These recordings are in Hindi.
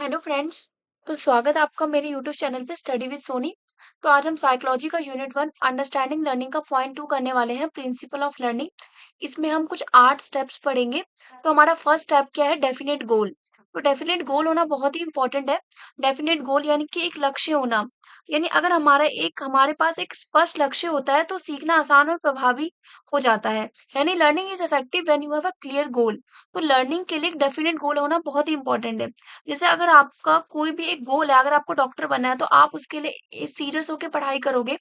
Hello friends. तो स्वागत है आपका मेरे यूट्यूब चैनल पे स्टडी विद सोनी। तो आज हम साइकोलॉजी का यूनिट 1 अंडरस्टैंडिंग लर्निंग का पॉइंट 2 करने वाले हैं, प्रिंसिपल ऑफ लर्निंग। इसमें हम कुछ 8 स्टेप्स पढ़ेंगे। तो हमारा फर्स्ट स्टेप क्या है? डेफिनेट गोल। तो डेफिनेट गोल होना बहुत ही इंपॉर्टेंट है। डेफिनेट गोल यानी कि एक लक्ष्य होना। यानी अगर हमारे पास एक स्पष्ट लक्ष्य होता है तो सीखना आसान और प्रभावी हो जाता है। यानी learning is effective when you have a clear goal. तो लर्निंग के लिए एक डेफिनेट गोल होना बहुत ही इंपॉर्टेंट है। जैसे अगर आपका कोई भी एक गोल है, अगर आपको डॉक्टर बनना है तो आप उसके लिए सीरियस होके पढ़ाई करोगे,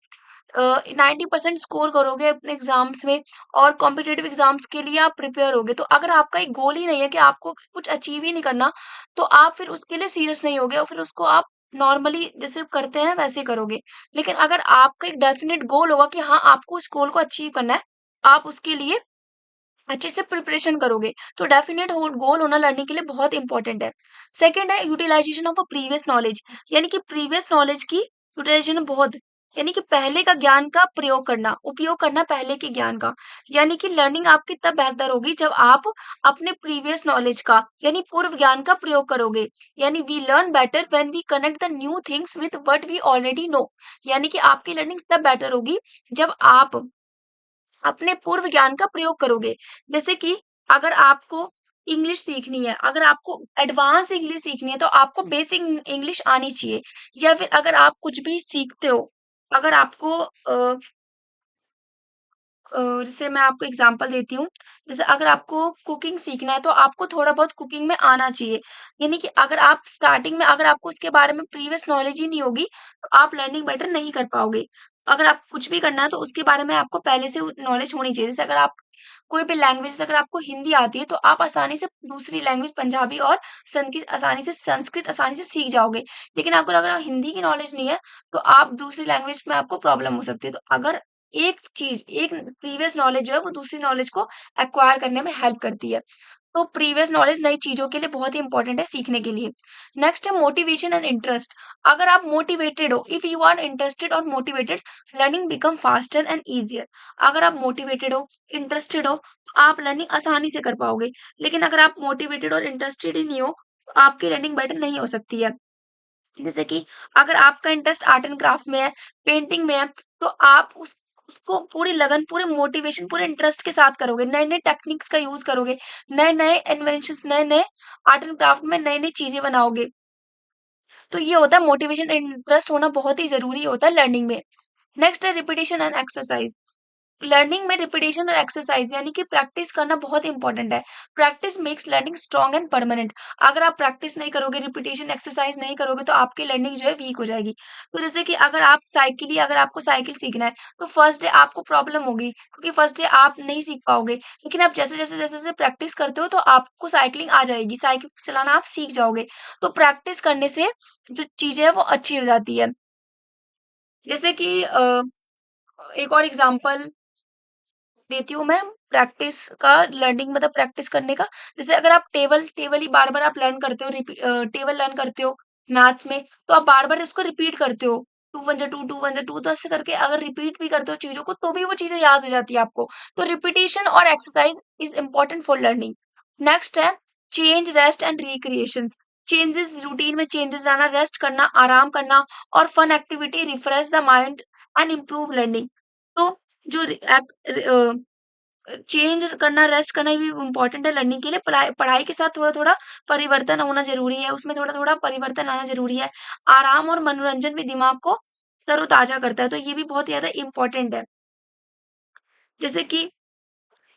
90% स्कोर करोगे अपने एग्जाम्स में और कॉम्पिटिटिव एग्जाम्स के लिए आप प्रिपेयर होगे। तो अगर आपका एक गोल ही नहीं है कि आपको कुछ अचीव ही नहीं करना, तो आप फिर उसके लिए सीरियस नहीं होगे और फिर उसको आप नॉर्मली जैसे करते हैं वैसे करोगे। लेकिन अगर आपका एक डेफिनेट गोल होगा कि हाँ, आपको उस गोल को अचीव करना है, आप उसके लिए अच्छे से प्रिपरेशन करोगे, तो डेफिनेट गोल होना लर्निंग के लिए बहुत इंपॉर्टेंट है। सेकंड है utilisation of a previous knowledge. यानी कि प्रीवियस नॉलेज की यूटिलाइजेशन बहुत, यानी कि पहले का ज्ञान का प्रयोग करना, उपयोग करना पहले के ज्ञान का। यानी कि लर्निंग आपकी तब बेहतर होगी जब आप अपने प्रीवियस नॉलेज का यानी पूर्व ज्ञान का प्रयोग करोगे। यानी we learn better when we connect the new things with what we already know. यानी कि आपकी लर्निंग तब बेटर होगी जब आप अपने पूर्व ज्ञान का प्रयोग करोगे। जैसे कि अगर आपको इंग्लिश सीखनी है, अगर आपको एडवांस इंग्लिश सीखनी है, तो आपको बेसिक इंग्लिश आनी चाहिए। या फिर अगर आप कुछ भी सीखते हो, अगर आपको जैसे मैं आपको एग्जांपल देती हूँ, जैसे अगर आपको कुकिंग सीखना है, तो आपको थोड़ा बहुत कुकिंग में आना चाहिए। यानी कि अगर आप स्टार्टिंग में अगर आपको इसके बारे में प्रीवियस नॉलेज ही नहीं होगी, तो आप लर्निंग बेटर नहीं कर पाओगे। अगर आप कुछ भी करना है, तो उसके बारे में आपको पहले से नॉलेज होनी चाहिए। जैसे अगर आप कोई भी लैंग्वेज, अगर आपको हिंदी आती है, तो आप आसानी से दूसरी लैंग्वेज पंजाबी और संस्कृत आसानी से सीख जाओगे। लेकिन आपको अगर हिंदी की नॉलेज नहीं है, तो आप दूसरी लैंग्वेज में आपको प्रॉब्लम हो सकती है। तो अगर एक प्रीवियस नॉलेज जो है वो दूसरी नॉलेज को एक्वायर करने में हेल्प करती है। तो प्रीवियस नॉलेज नई चीजों के लिए बहुत ही इंपॉर्टेंट है सीखने के लिए। नेक्स्ट है मोटिवेशन एंड इंटरेस्ट। अगर आप मोटिवेटेड हो, इफ यू आर इंटरेस्टेड और motivated, learning become faster and easier. अगर आप मोटिवेटेड हो, इंटरेस्टेड हो, तो आप लर्निंग आसानी से कर पाओगे। लेकिन अगर आप मोटिवेटेड और इंटरेस्टेड ही नहीं हो, तो आपकी लर्निंग बेटर नहीं हो सकती है। जैसे कि अगर आपका इंटरेस्ट आर्ट एंड क्राफ्ट में है, पेंटिंग में है, तो आप उसको पूरी लगन, पूरे मोटिवेशन, पूरे इंटरेस्ट के साथ करोगे, नए-नए टेक्निक्स का यूज़ करोगे, नए-नए इन्वेंशंस, नए-नए आर्ट एंड क्राफ्ट में नई-नई चीज़ें बनाओगे। तो ये होता है मोटिवेशन एंड इंटरेस्ट होना बहुत ही ज़रूरी होता है लर्निंग में। नेक्स्ट है रिपिटिशन एंड एक्सरसाइज। लर्निंग में रिपीटिशन और एक्सरसाइज यानी कि प्रैक्टिस करना बहुत इंपॉर्टेंट है। Practice makes learning strong and permanent. अगर आप प्रैक्टिस नहीं करोगे, रिपीटेशन एक्सरसाइज नहीं करोगे, तो आपकी लर्निंग जो है वीक हो जाएगी। तो जैसे कि अगर आपको साइकिल सीखना है, तो फर्स्ट डे आपको प्रॉब्लम होगी क्योंकि फर्स्ट डे आप नहीं सीख पाओगे। लेकिन आप जैसे जैसे प्रैक्टिस करते हो, तो आपको साइकिलिंग आ जाएगी, साइकिल चलाना आप सीख जाओगे। तो प्रैक्टिस करने से जो चीजें है वो अच्छी हो जाती है। जैसे कि एक और एग्जाम्पल देती हूँ मैं, प्रैक्टिस का, लर्निंग मतलब प्रैक्टिस करने का। जैसे अगर आप टेबल टेबल ही बार-बार आप लर्न करते हो, टेबल लर्न करते हो मैथ्स में, तो आप बार-बार उसको रिपीट करते हो। 2 1 जा 2, 2 1 जा 2, तो ऐसे करके अगर रिपीट भी करते हो चीज़ों को, तो भी वो चीज़ें याद हो जाती है आपको। तो रिपिटिशन और exercise is important for learning. Next है change, rest and recreations. Changes, routine में चेंजेस लाना, रेस्ट करना, आराम करना और fun activity refresh the mind and improve learning. तो जो चेंज करना, रेस्ट करना भी इम्पोर्टेंट है लर्निंग के लिए। पढ़ाई पढ़ाई के साथ थोड़ा-थोड़ा परिवर्तन होना ज़रूरी है, उसमें थोड़ा-थोड़ा परिवर्तन आना ज़रूरी है। आराम और मनोरंजन भी दिमाग को तरोताज़ा करता है, तो ये भी बहुत ज़्यादा इम्पोर्टेंट है। जैसे कि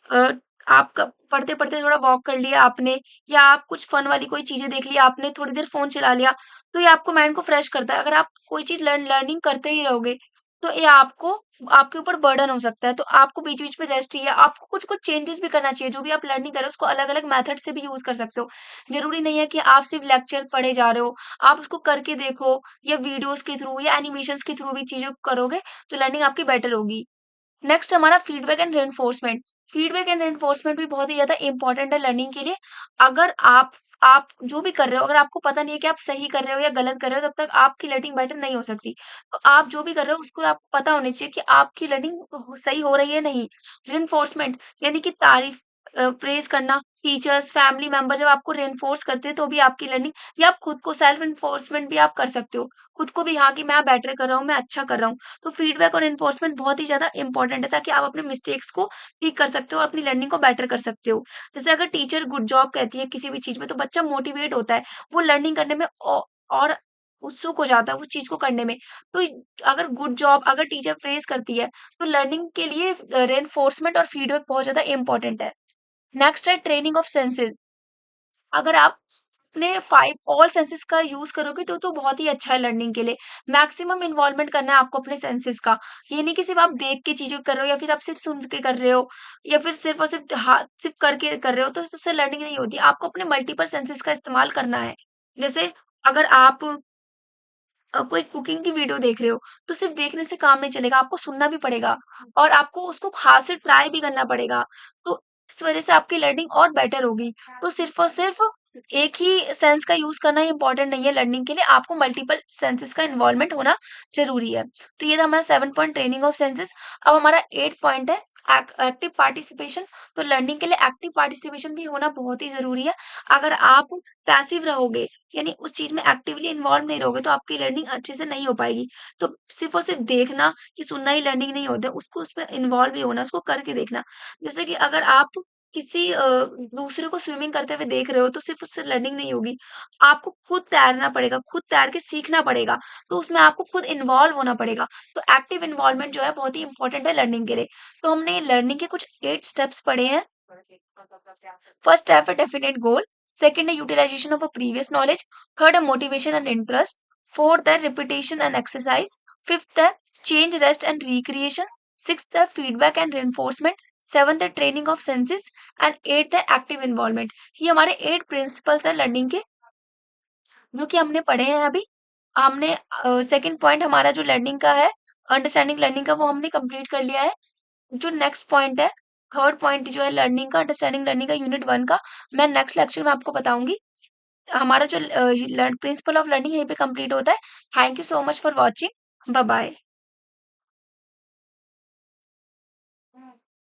अ, आप क पढ़ते-पढ़ते थोड़ा वॉक कर लिया आपने, या आप कुछ फन वाली कोई चीज़ें देख ली आपने, थोड़ी देर फ़ोन चला लिया, तो ये आपको माइंड को फ्रेश करता है। अगर आप कोई चीज़ लर्निंग करते ही रहोगे, तो ये आपके ऊपर बर्डन हो सकता है। तो आपको बीच-बीच में रेस्ट चाहिए, आपको कुछ-कुछ चेंजेस भी करना चाहिए। जो भी आप लर्निंग कर रहे हो, उसको अलग-अलग मेथड से भी यूज़ कर सकते हो। ज़रूरी नहीं है कि आप सिर्फ़ लेक्चर पढ़े जा रहे हो, आप उसको करके देखो, या वीडियोज़ के थ्रू या एनिमेशंस के थ्रू भी चीज़ें करोगे, तो लर्निंग आपकी बेटर होगी। नेक्स्ट हमारा feedback and reinforcement. Feedback and reinforcement भी बहुत ही ज़्यादा इंपॉर्टेंट है लर्निंग के लिए। अगर आप जो भी कर रहे हो, अगर आपको पता नहीं है कि आप सही कर रहे हो या गलत कर रहे हो, तब तक आपकी लर्निंग बेटर नहीं हो सकती। तो आप जो भी कर रहे हो, उसको आपको पता होना चाहिए कि आपकी लर्निंग सही हो रही है, नहीं। रेनफोर्समेंट यानी कि तारीफ, प्रेज़ करना, टीचर्स, फैमिली मेंबर जब आपको रिइंफोर्स करते हैं तो भी आपकी लर्निंग या आप खुद को सेल्फ रिइंफोर्समेंट भी आप कर सकते हो। खुद को भी हाँ, कि मैं बेटर कर रहा हूँ, मैं अच्छा कर रहा हूँ। तो फीडबैक और रिइंफोर्समेंट बहुत ही ज़्यादा इम्पोर्टेंट है ताकि आप अपने मिस्टेक्स को ठीक कर सकते हो और अपनी लर्निंग को बेटर कर सकते हो। जैसे अगर टीचर गुड जॉब कहती है किसी भी चीज़ में तो बच्चा मोटिवेट होता है, वो लर्निंग करने में और उत्सुक हो जाता है उस चीज़ को करने में। तो अगर गुड जॉब अगर टीचर प्रेज़ करती है, तो लर्निंग के लिए रिइंफोर्समेंट और फीडबैक बहुत ज़्यादा इम्पोर्टेंट है। नेक्स्ट है ट्रेनिंग ऑफ सेंसेस। अगर आप अपने 5 ऑल सेंसेस का यूज़ करोगे तो बहुत ही अच्छा है लर्निंग के लिए। मैक्सिमम इन्वॉल्वमेंट करना है आपको अपने सेंसेस का। ये नहीं कि सिर्फ़ आप देख के चीज़ें कर रहे हो या फिर आप सिर्फ़ सुन के कर रहे हो या फिर सिर्फ़ और सिर्फ़ सिर्फ़ करके कर रहे हो तो उससे लर्निंग नहीं होती। आपको अपने मल्टीपल सेंसेस का इस्तेमाल करना है। जैसे अगर आप कोई कुकिंग की वीडियो देख रहे हो, तो सिर्फ़ देखने से काम नहीं चलेगा, आपको सुनना भी पड़ेगा और आपको उसको हाथ से ट्राई भी करना पड़ेगा। तो इस वज़ह से आपकी लर्निंग और बेटर होगी। तो सिर्फ़ और सिर्फ़ एक ही सेंस का यूज़ करना इम्पोर्टेंट नहीं है लर्निंग के लिए, आपको मल्टीपल सेंसेस का इन्वॉल्वमेंट होना ज़रूरी है। तो ये था हमारा 7 पॉइंट ट्रेनिंग ऑफ सेंसेस। अब हमारा 8th पॉइंट है एक्टिव पार्टिसिपेशन। तो लर्निंग के लिए एक्टिव पार्टिसिपेशन भी होना बहुत ही ज़रूरी है। अगर आप पैसिव रहोगे यानी उस चीज़ में एक्टिवली इन्वॉल्व नहीं रहोगे तो आपकी लर्निंग अच्छे से नहीं हो पाएगी। तो सिर्फ़ और सिर्फ़ देखना कि सुनना ही लर्निंग नहीं होता है, उसको उसमें इन्वॉल्व भी होना, उसको करके देखना। जैसे कि अगर आप किसी दूसरे को स्विमिंग करते हुए देख रहे हो तो सिर्फ़ उससे लर्निंग नहीं होगी। आपको खुद तैरना पड़ेगा, खुद तैर के सीखना पड़ेगा, तो उसमें आपको खुद इन्वॉल्व होना पड़ेगा। तो एक्टिव इन्वॉल्वमेंट जो है बहुत ही इम्पोर्टेंट है लर्निंग के लिए। तो हमने लर्निंग के कुछ 8 स्टेप्स पढ़े हैं। फर्स्ट स्टेप है डेफिनेट गोल, सेकंड है utilisation of a previous knowledge, third है मोटिवेशन एंड इंटरेस्ट, फोर्थ है रिपीटेशन एंड एक्सरसाइज, फिफ्थ है change rest and recreation, sixth है फीडबैक एंड रेनफोर्समेंट, सेवंथ है training of senses and eighth है एक्टिव इन्वॉल्वमेंट। ये हमारे 8 प्रिंसिपल्स है लर्निंग के जो कि हमने पढ़े हैं अभी। हमने सेकंड पॉइंट हमारा जो लर्निंग का है, अंडरस्टैंडिंग लर्निंग का वो हमने कंप्लीट कर लिया है। जो नेक्स्ट पॉइंट है, थर्ड पॉइंट जो है लर्निंग का, अंडरस्टैंडिंग लर्निंग का यूनिट 1 का, मैं नेक्स्ट लेक्चर में आपको बताऊँगी। हमारा जो प्रिंसिपल ऑफ लर्निंग यहीं पे कंप्लीट होता है। Thank you so much for watching. Bye bye.